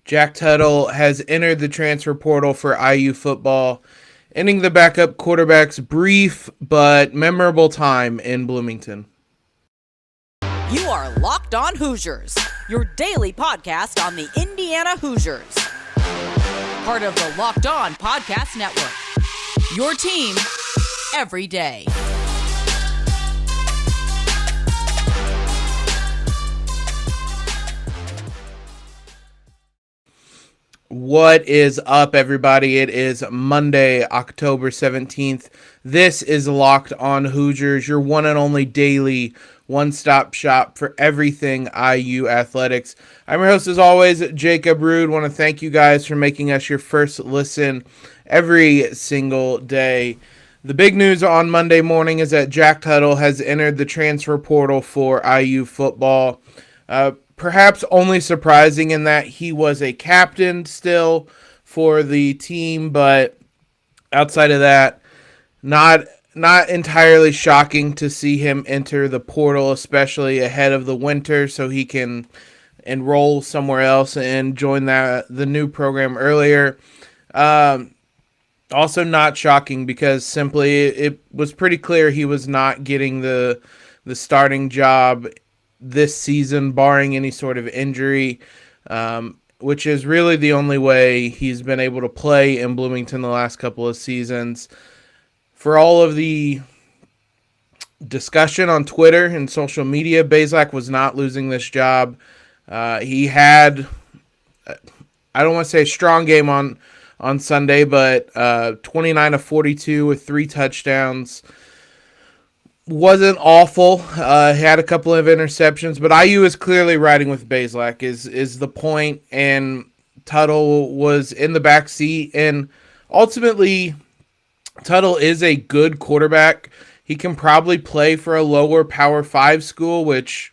Jack Tuttle has entered the transfer portal for IU football, ending the backup quarterback's brief but memorable time in Bloomington. You are Locked On Hoosiers, your daily podcast on the Indiana Hoosiers. Part of the Locked On Podcast Network, your team every day. What is up, everybody? It is Monday, October 17th. This is Locked On Hoosiers, your one and only daily one-stop shop for everything IU athletics. I'm your host, as always, Jacob Rude. Want to thank you guys for making us your first listen every single day. The big news on Monday morning is that Jack Tuttle has entered the transfer portal for IU football. Perhaps only surprising in that he was a captain still for the team, but outside of that, not entirely shocking to see him enter the portal, especially ahead of the winter, so he can enroll somewhere else and join the new program earlier. Also not shocking because simply it was pretty clear he was not getting the starting job this season, barring any sort of injury, which is really the only way he's been able to play in Bloomington the last couple of seasons. For all of the discussion on Twitter and social media, Bazelak was not losing this job. He had, I don't want to say a strong game on Sunday, but 29 of 42 with 3 touchdowns. Wasn't awful. He had a couple of interceptions, but IU is clearly riding with Bazelak is the point, and Tuttle was in the back seat, and ultimately Tuttle is a good quarterback. He can probably play for a lower Power 5 school, which,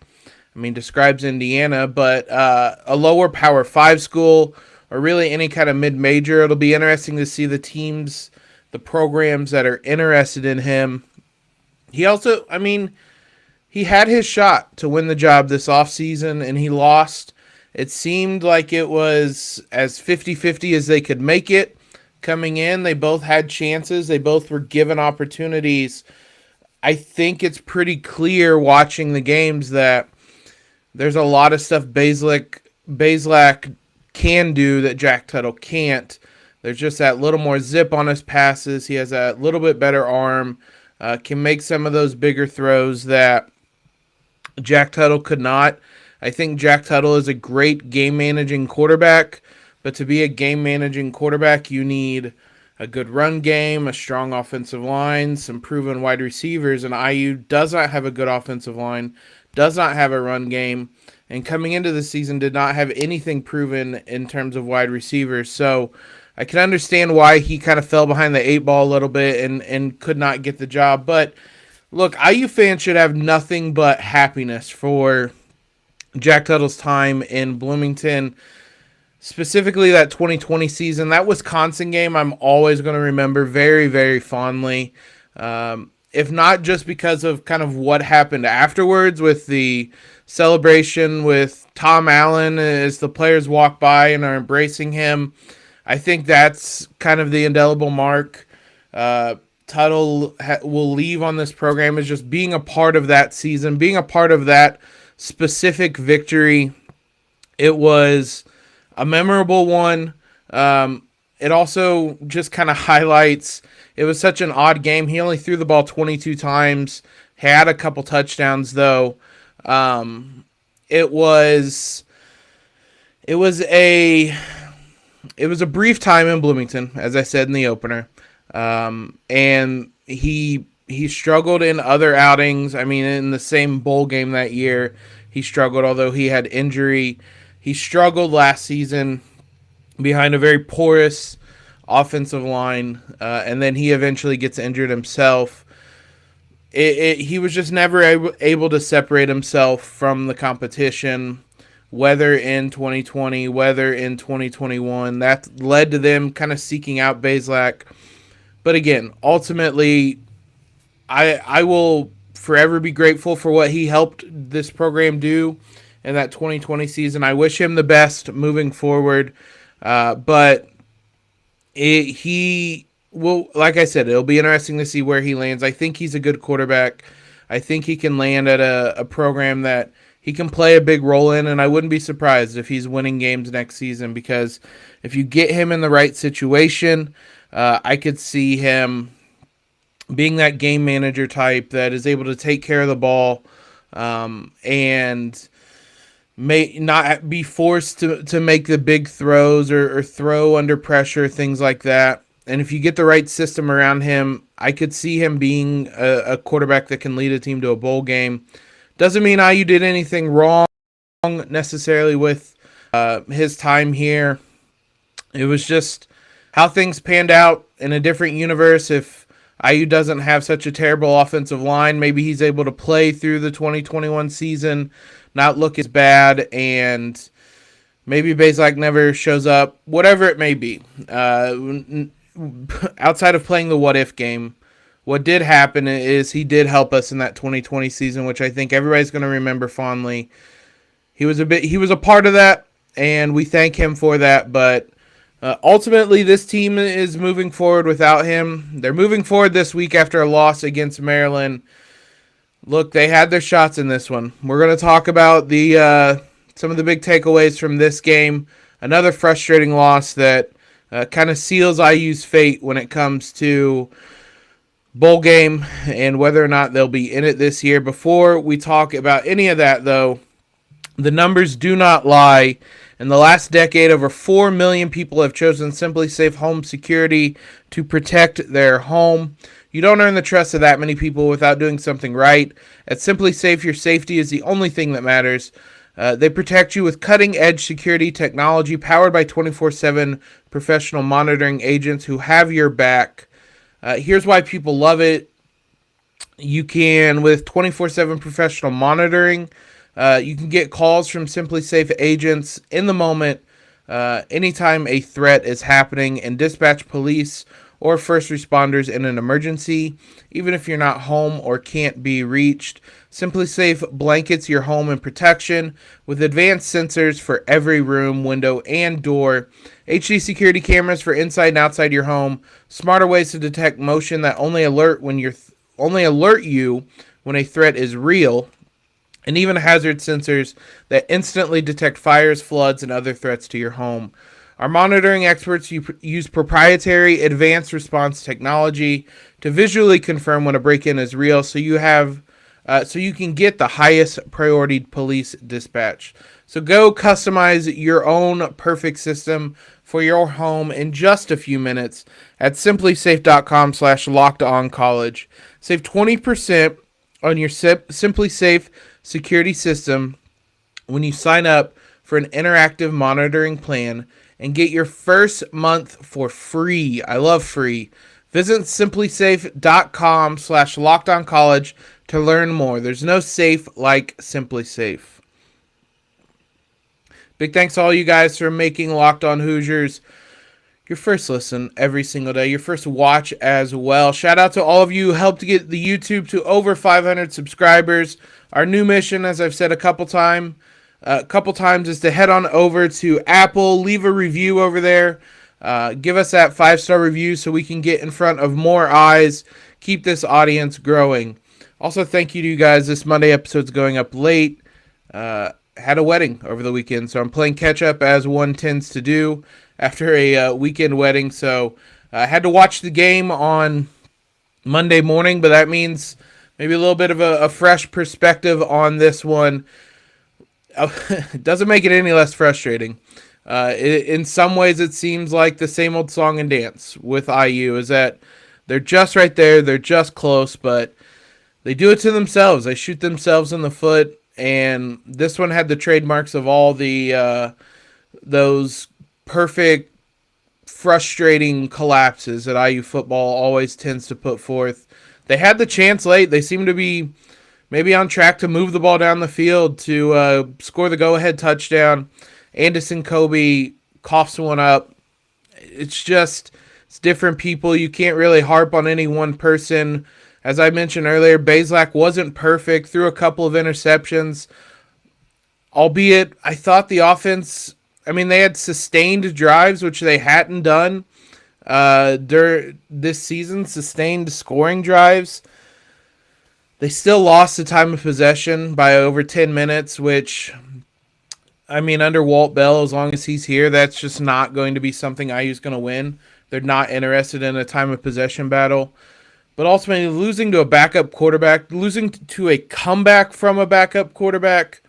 I mean, describes Indiana, but a lower Power 5 school or really any kind of mid-major. It'll be interesting to see the teams, the programs that are interested in him. He also, I mean, he had his shot to win the job this offseason, and he lost. It seemed like it was as 50-50 as they could make it coming in. They both had chances. They both were given opportunities. I think it's pretty clear watching the games that there's a lot of stuff Bazelak can do that Jack Tuttle can't. There's just that little more zip on his passes. He has a little bit better arm. Can make some of those bigger throws that Jack Tuttle could not. I think Jack Tuttle is a great game-managing quarterback, but to be a game-managing quarterback, you need a good run game, a strong offensive line, some proven wide receivers, and IU does not have a good offensive line, does not have a run game, and coming into the season did not have anything proven in terms of wide receivers. So I can understand why he kind of fell behind the 8 ball a little bit and could not get the job. But look, IU fans should have nothing but happiness for Jack Tuttle's time in Bloomington, specifically that 2020 season. That Wisconsin game I'm always going to remember very, very fondly. If not just because of kind of what happened afterwards with the celebration with Tom Allen as the players walk by and are embracing him. I think that's kind of the indelible mark Tuttle will leave on this program, is just being a part of that season, being a part of that specific victory. It was a memorable one. It also just kind of highlights, it was such an odd game. He only threw the ball 22 times, had a couple touchdowns though. It was a brief time in Bloomington, as I said in the opener, and he struggled in other outings. I mean, in the same bowl game that year, he struggled, although he had injury. He struggled last season behind a very porous offensive line, and then he eventually gets injured himself. He was just never able to separate himself from the competition, whether in 2020, whether in 2021. That led to them kind of seeking out Bazelak. But again, ultimately, I will forever be grateful for what he helped this program do in that 2020 season. I wish him the best moving forward, but he will, like I said, it'll be interesting to see where he lands. I think he's a good quarterback. I think he can land at a program that he can play a big role in, and I wouldn't be surprised if he's winning games next season, because if you get him in the right situation, I could see him being that game manager type that is able to take care of the ball, and may not be forced to make the big throws or throw under pressure, things like that. And if you get the right system around him, I could see him being a quarterback that can lead a team to a bowl game. Doesn't mean IU did anything wrong necessarily with his time here. It was just how things panned out in a different universe. If IU doesn't have such a terrible offensive line, maybe he's able to play through the 2021 season, not look as bad, and maybe Bazelak never shows up, whatever it may be. Outside of playing the what-if game, what did happen is he did help us in that 2020 season, which I think everybody's going to remember fondly. He was a part of that, and we thank him for that, but ultimately this team is moving forward without him. They're moving forward this week after a loss against Maryland. Look, they had their shots in this one. We're going to talk about the some of the big takeaways from this game. Another frustrating loss that kind of seals IU's fate when it comes to bowl game and whether or not they'll be in it this year. Before we talk about any of that, though, the numbers do not lie. In the last decade, over 4 million people have chosen SimpliSafe Home Security to protect their home. You don't earn the trust of that many people without doing something right. At SimpliSafe, your safety is the only thing that matters. They protect you with cutting-edge security technology powered by 24/7 professional monitoring agents who have your back. Here's why people love it. You can, with 24/7 professional monitoring, you can get calls from SimpliSafe agents in the moment, anytime a threat is happening, and dispatch police or first responders in an emergency, even if you're not home or can't be reached. SimpliSafe blankets your home in protection with advanced sensors for every room, window, and door, HD security cameras for inside and outside your home, smarter ways to detect motion that only alert you when a threat is real, and even hazard sensors that instantly detect fires, floods, and other threats to your home. Our monitoring experts use proprietary advanced response technology to visually confirm when a break-in is real, so you can get the highest priority police dispatch. So go customize your own perfect system for your home in just a few minutes at simplisafe.com/lockedoncollege. Save 20% on your SimpliSafe security system when you sign up for an interactive monitoring plan and get your first month for free. I love free. Visit simplisafe.com/lockedoncollege to learn more. There's no safe like SimpliSafe. Big thanks to all you guys for making Locked On Hoosiers your first listen every single day, your first watch as well. Shout out to all of you who helped get the YouTube to over 500 subscribers. Our new mission, as I've said a couple times, is to head on over to Apple, leave a review over there, give us that 5-star review so we can get in front of more eyes, keep this audience growing. Also, thank you to you guys. This Monday episode's going up late. Had a wedding over the weekend, so I'm playing catch up as one tends to do after a weekend wedding. So I had to watch the game on Monday morning, but that means maybe a little bit of a fresh perspective on this one. It doesn't make it any less frustrating. In some ways, it seems like the same old song and dance with IU, is that they're just right there, they're just close, but they do it to themselves. They shoot themselves in the foot, and this one had the trademarks of all the those perfect, frustrating collapses that IU football always tends to put forth. They had the chance late. They seem to be maybe on track to move the ball down the field to score the go-ahead touchdown. Anderson Kobe coughs one up. It's different people. You can't really harp on any one person. As I mentioned earlier, Bazelak wasn't perfect, threw a couple of interceptions. albeit I thought the offense, I mean, they had sustained drives, which they hadn't done during this season, sustained scoring drives. They still lost the time of possession by over 10 minutes, which, I mean, under Walt Bell, as long as he's here, that's just not going to be something IU's going to win. They're not interested in a time of possession battle. But ultimately, losing to a backup quarterback, losing to a comeback from a backup quarterback,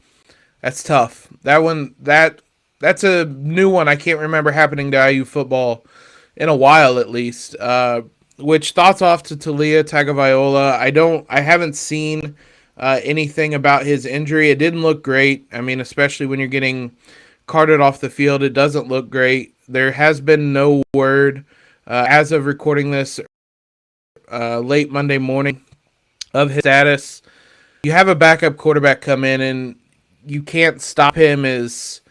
that's tough. That's a new one I can't remember happening to IU football in a while, at least. Which, thoughts off to Talia Tagovailoa. I haven't seen anything about his injury. It didn't look great. I mean, especially when you're getting carted off the field, it doesn't look great. There has been no word as of recording this late Monday morning of his status. You have a backup quarterback come in and you can't stop him is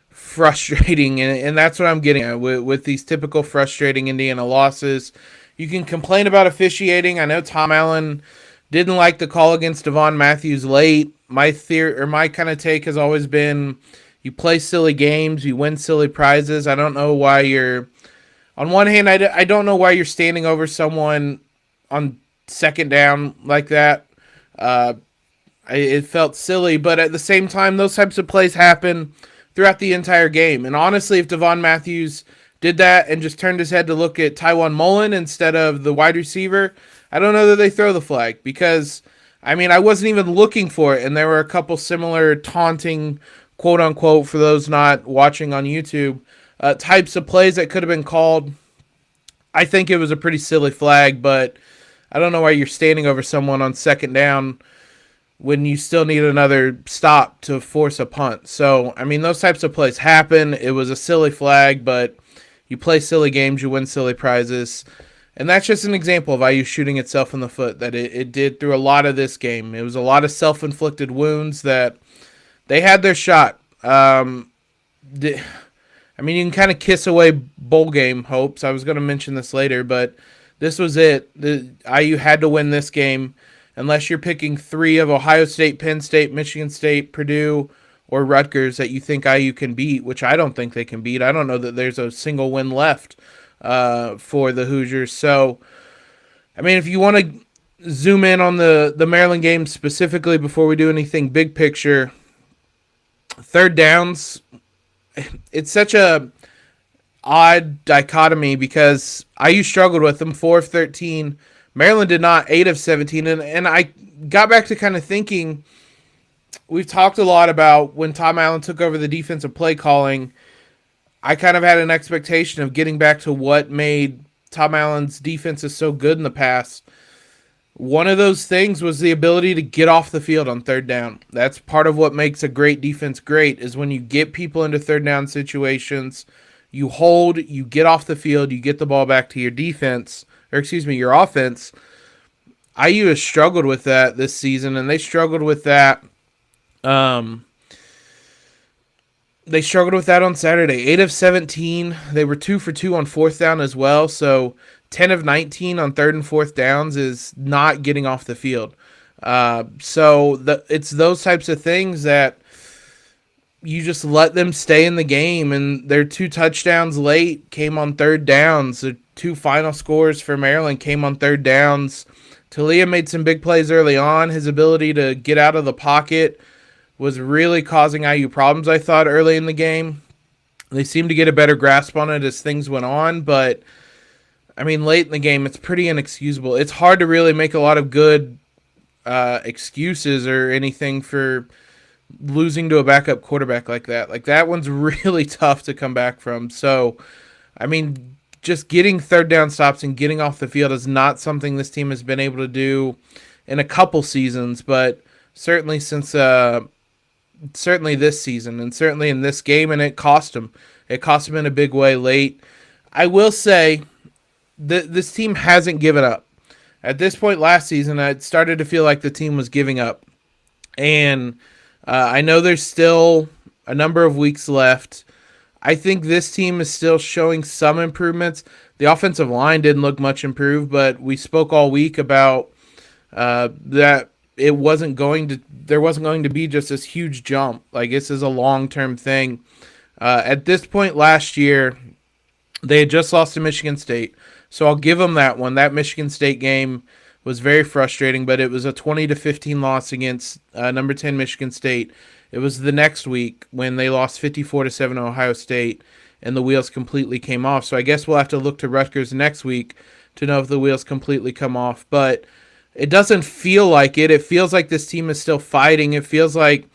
frustrating, and that's what I'm getting at with these typical frustrating Indiana losses. You can complain about officiating. I know Tom Allen didn't like the call against Devon Matthews late. My theory, or my kind of take, has always been you play silly games, you win silly prizes. I don't know why you're, on one hand, I don't know why you're standing over someone on second down like that. It felt silly, but at the same time, those types of plays happen throughout the entire game. And honestly, if Devon Matthews did that and just turned his head to look at Tywan Mullen instead of the wide receiver, I don't know that they throw the flag, because, I mean, I wasn't even looking for it, and there were a couple similar taunting, quote-unquote, for those not watching on YouTube, types of plays that could have been called. I think it was a pretty silly flag, but I don't know why you're standing over someone on second down when you still need another stop to force a punt. So, I mean, those types of plays happen. It was a silly flag, but you play silly games, you win silly prizes. And that's just an example of IU shooting itself in the foot that it did through a lot of this game. It was a lot of self-inflicted wounds that they had their shot. I mean, you can kind of kiss away bowl game hopes. I was going to mention this later, but this was it. IU had to win this game unless you're picking three of Ohio State, Penn State, Michigan State, Purdue, or Rutgers that you think IU can beat, which I don't think they can beat. I don't know that there's a single win left for the Hoosiers. So, I mean, if you want to zoom in on the Maryland game specifically before we do anything big picture, third downs, it's such a odd dichotomy because IU struggled with them, 4 of 13. Maryland did not, 8 of 17. And I got back to kind of thinking, we've talked a lot about when Tom Allen took over the defensive play calling, I kind of had an expectation of getting back to what made Tom Allen's defenses so good in the past. One of those things was the ability to get off the field on third down. That's part of what makes a great defense great, is when you get people into third down situations, you hold, you get off the field, you get the ball back to your defense, or excuse me, your offense. IU has struggled with that this season, and they struggled with that. They struggled with that on Saturday. 8 of 17. They were 2 for 2 on fourth down as well. So 10 of 19 on third and fourth downs is not getting off the field. It's those types of things that you just let them stay in the game. And their 2 touchdowns late came on third downs. The 2 final scores for Maryland came on third downs. Talia made some big plays early on. His ability to get out of the pocket was really causing IU problems, I thought, early in the game. They seemed to get a better grasp on it as things went on, but, I mean, late in the game, it's pretty inexcusable. It's hard to really make a lot of good excuses or anything for losing to a backup quarterback like that. Like, that one's really tough to come back from. So, I mean, just getting third down stops and getting off the field is not something this team has been able to do in a couple seasons, but certainly since certainly this season and certainly in this game, and it cost them. It cost them in a big way late. I will say that this team hasn't given up. At this point last season, it started to feel like the team was giving up. And I know there's still a number of weeks left. I think this team is still showing some improvements. The offensive line didn't look much improved, but we spoke all week about that there wasn't going to be just this huge jump. Like, this is a long-term thing. At this point last year, they had just lost to Michigan State, so I'll give them that one. That Michigan State game was very frustrating, but it was a 20-15 loss against number 10 Michigan State. It was the next week when they lost 54-7 to Ohio State, and the wheels completely came off. So I guess we'll have to look to Rutgers next week to know if the wheels completely come off. But it doesn't feel like it. It feels like this team is still fighting. It feels like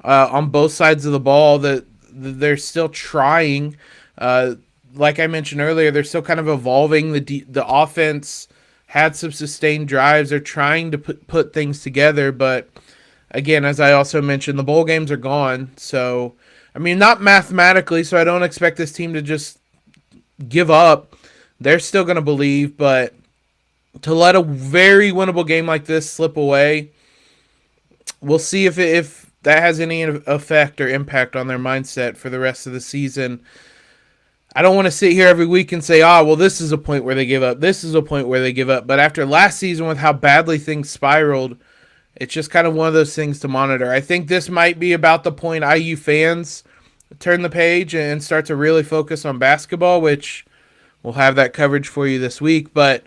on both sides of the ball that they're still trying. Like I mentioned earlier, they're still kind of evolving. The offense had some sustained drives. They're trying to put things together, but again, as I also mentioned, the bowl games are gone. So, I mean, not mathematically, so I don't expect this team to just give up. They're still going to believe, but to let a very winnable game like this slip away, we'll see if that has any effect or impact on their mindset for the rest of the season. I don't want to sit here every week and say, well, this is a point where they give up. This is a point where they give up. But after last season with how badly things spiraled, it's just kind of one of those things to monitor. I think this might be about the point IU fans turn the page and start to really focus on basketball, which we'll have that coverage for you this week. But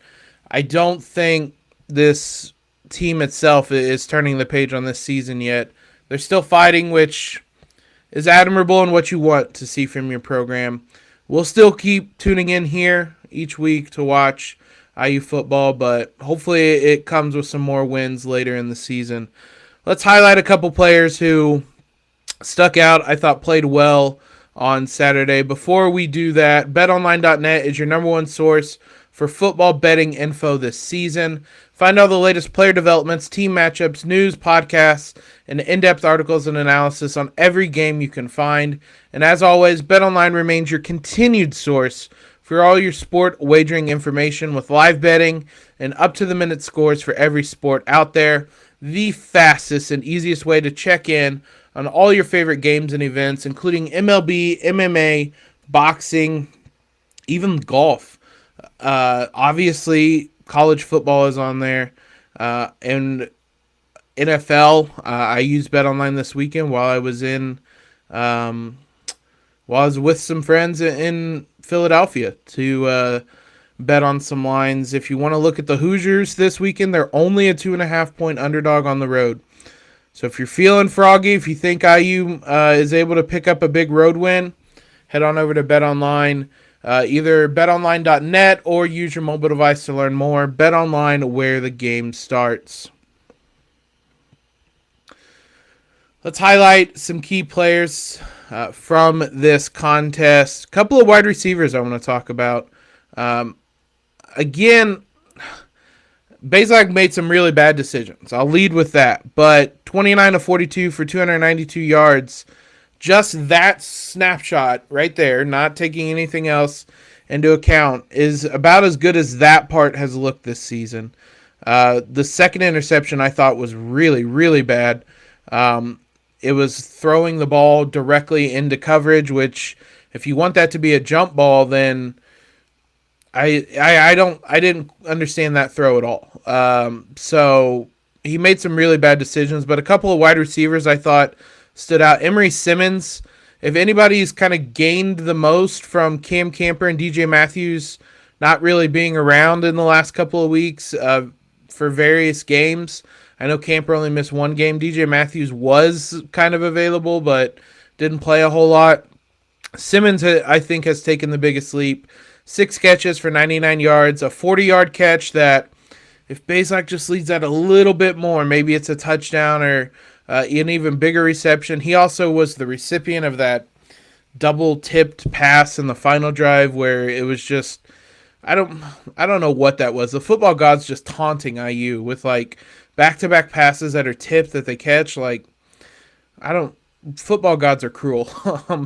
I don't think this team itself is turning the page on this season yet. They're still fighting, which is admirable and what you want to see from your program. We'll still keep tuning in here each week to watch IU football, but hopefully it comes with some more wins later in the season. Let's highlight a couple players who stuck out, I thought played well on Saturday. Before we do that, betonline.net is your number one source for football betting info this season. Find all the latest player developments, team matchups, news, podcasts, and in-depth articles and analysis on every game you can find. And as always, BetOnline remains your continued source for all your sport wagering information with live betting and up-to-the-minute scores for every sport out there. The fastest and easiest way to check in on all your favorite games and events, including MLB, MMA, boxing, even golf. Obviously, college football is on there, and NFL. I used BetOnline this weekend while I was with some friends in Philadelphia to bet on some lines. If you want to look at the Hoosiers this weekend, they're only a 2.5-point underdog on the road. So if you're feeling froggy, if you think IU is able to pick up a big road win, head on over to BetOnline. Either betonline.net or use your mobile device to learn more. BetOnline, where the game starts. Let's highlight some key players from this contest. A couple of wide receivers I want to talk about. Again, Bazelak made some really bad decisions. I'll lead with that. But 29-42 for 292 yards. Just that snapshot right there, not taking anything else into account, is about as good as that part has looked this season. The second interception I thought was really, really bad. It was throwing the ball directly into coverage, which if you want that to be a jump ball, then I didn't understand that throw at all. So he made some really bad decisions, but a couple of wide receivers I thought stood out. Emory Simmons, if anybody's kind of gained the most from Cam Camper and DJ Matthews not really being around in the last couple of weeks for various games. I know Camper only missed one game. DJ Matthews was kind of available, but didn't play a whole lot. Simmons, I think, has taken the biggest leap. 6 catches for 99 yards, a 40-yard catch that if Bazelak just leads that a little bit more, maybe it's a touchdown or an even bigger reception. He also was the recipient of that double-tipped pass in the final drive where it was just, I don't know what that was. The football gods just taunting IU with like back-to-back passes that are tipped that they catch. Like, football gods are cruel.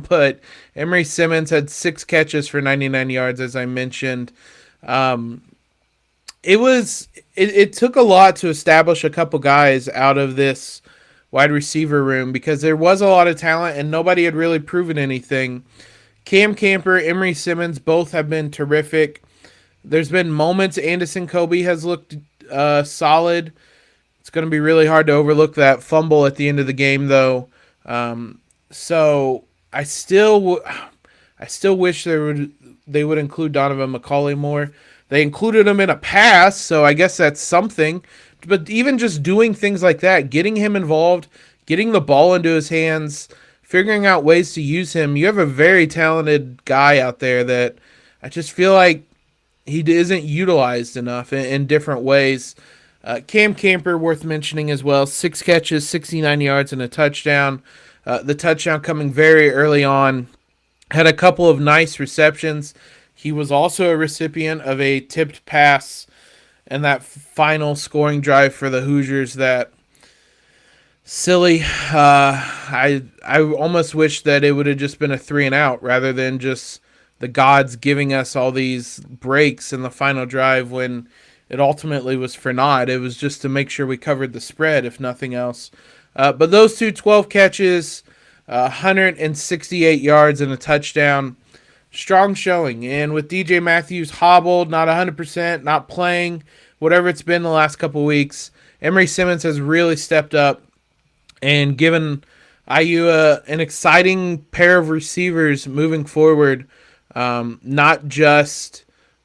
But Emory Simmons had 6 catches for 99 yards, as I mentioned. It took a lot to establish a couple guys out of this wide receiver room because there was a lot of talent and nobody had really proven anything. Cam Camper, Emory Simmons, both have been terrific. There's been moments Anderson Kobe has looked solid. It's going to be really hard to overlook that fumble at the end of the game, though. So I still wish they would include Donovan McCauley more. They included him in a pass, so I guess that's something. But even just doing things like that, getting him involved, getting the ball into his hands, figuring out ways to use him. You have a very talented guy out there that I just feel like he isn't utilized enough in different ways. Cam Camper, worth mentioning as well. 6 catches, 69 yards, and a touchdown. The touchdown coming very early on. Had a couple of nice receptions. He was also a recipient of a tipped pass and that final scoring drive for the Hoosiers that silly. I almost wish that it would have just been a 3 and out rather than just the gods giving us all these breaks in the final drive when it ultimately was for naught. It was just to make sure we covered the spread, if nothing else. But those 12 catches, 168 yards and a touchdown. Strong showing. And with DJ Matthews hobbled, not 100%, not playing, whatever it's been the last couple weeks, Emory Simmons has really stepped up and given IU an exciting pair of receivers moving forward, not just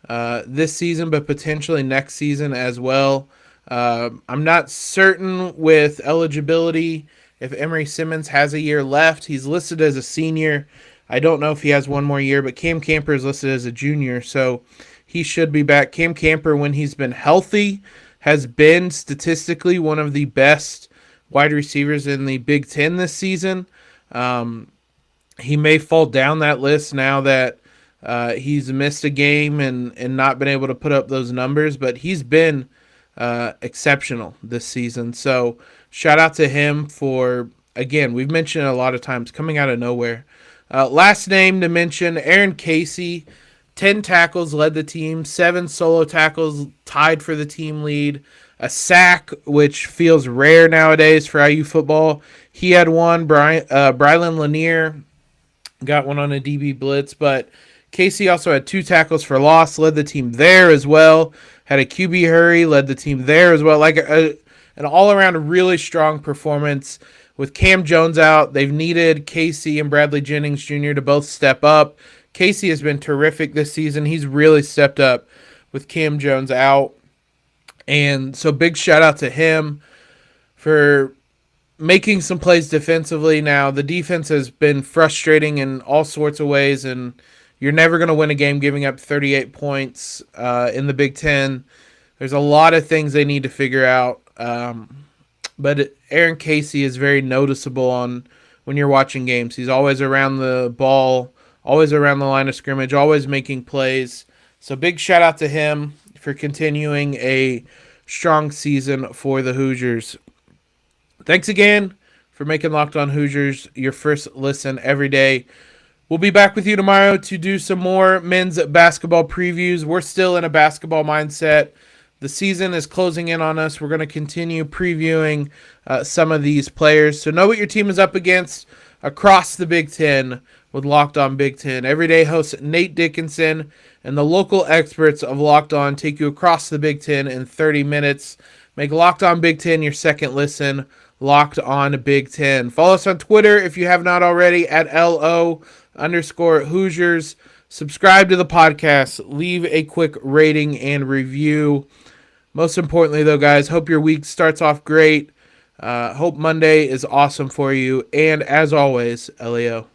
this season, but potentially next season as well. I'm not certain with eligibility if Emory Simmons has a year left. He's listed as a senior. I don't know if he has one more year, but Cam Camper is listed as a junior, so he should be back. Cam Camper, when he's been healthy, has been statistically one of the best wide receivers in the Big Ten this season. He may fall down that list now that he's missed a game and not been able to put up those numbers, but he's been exceptional this season. So shout out to him for, again, we've mentioned it a lot of times, coming out of nowhere. Last name to mention, Aaron Casey, 10 tackles, led the team, 7 solo tackles, tied for the team lead, a sack, which feels rare nowadays for IU football. He had one. Brylan Lanier got one on a DB blitz, but Casey also had 2 tackles for loss, led the team there as well, had a QB hurry, led the team there as well. Like an all-around really strong performance. With Cam Jones out, they've needed Casey and Bradley Jennings Jr. to both step up. Casey has been terrific this season. He's really stepped up with Cam Jones out. And so big shout out to him for making some plays defensively. Now, the defense has been frustrating in all sorts of ways, and you're never going to win a game giving up 38 points in the Big Ten. There's a lot of things they need to figure out. But Aaron Casey is very noticeable on when you're watching games. He's always around the ball, always around the line of scrimmage, always making plays. So big shout out to him for continuing a strong season for the Hoosiers. Thanks again for making Locked On Hoosiers your first listen every day. We'll be back with you tomorrow to do some more men's basketball previews. We're still in a basketball mindset. The season is closing in on us. We're going to continue previewing some of these players. So know what your team is up against across the Big Ten with Locked On Big Ten. Everyday host Nate Dickinson and the local experts of Locked On take you across the Big Ten in 30 minutes. Make Locked On Big Ten your second listen. Locked On Big Ten. Follow us on Twitter if you have not already at LO_Hoosiers. Subscribe to the podcast. Leave a quick rating and review. Most importantly, though, guys, hope your week starts off great. Hope Monday is awesome for you. And as always, LEO.